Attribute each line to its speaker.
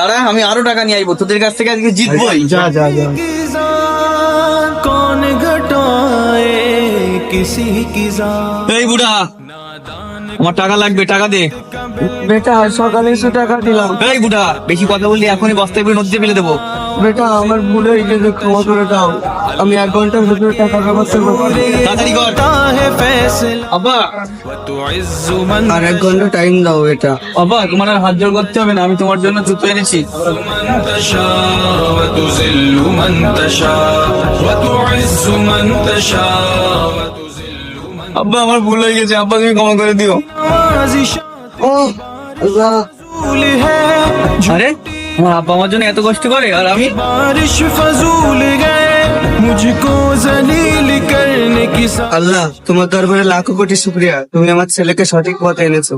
Speaker 1: দাঁড়া, আমি আরো টাকা নিয়ে আইবো তোদের কাছ থেকে, আজকে জিতবই।
Speaker 2: যা যা যা।
Speaker 3: कौन घटाए किसी की जान।
Speaker 1: এই বুড়া, আমার টাকা লাগবে, টাকা দে।
Speaker 2: বেটা সকালে এসে টাকা দিলাম।
Speaker 1: এই বুড়া, বেশি কথা বললি এখনই বস্তায় করে নদীতে ফেলে দেবো।
Speaker 2: বেটা আমার ভুল হয়ে গেছে, ক্ষমা করে দাও। আমি 1 ঘন্টার ভিতরে টাকা ব্যবস্থা করবো।
Speaker 1: তাড়াতাড়ি কর।
Speaker 3: है फैसला
Speaker 1: আব্বা,
Speaker 3: तुइज्ज मन
Speaker 2: আর 1 घंटा টাইম দাও বেটা।
Speaker 1: আব্বা, তোমার আর হাত জোর করতে হবে না, আমি তোমার জন্য জুতো এনেছি।
Speaker 3: تشاء وتذل من تشاء وتعز من تشاء وتذل من
Speaker 1: আব্বা, আমার ভুল হয়ে গেছে, আব্বা তুমি ক্ষমা করে দিও।
Speaker 3: نوازش
Speaker 2: ও আল্লাহ,
Speaker 3: रसूल है
Speaker 1: আরে আমার আব্বা আমার জন্য এত কষ্ট করে, আর আমি
Speaker 3: बारिश फजूल गए मुझको जलील करने की
Speaker 2: আল্লাহ তোমার দরবারে লাখো কোটি শুকরিয়া, তুমি আমার ছেলেকে সঠিক পথে এনেছো।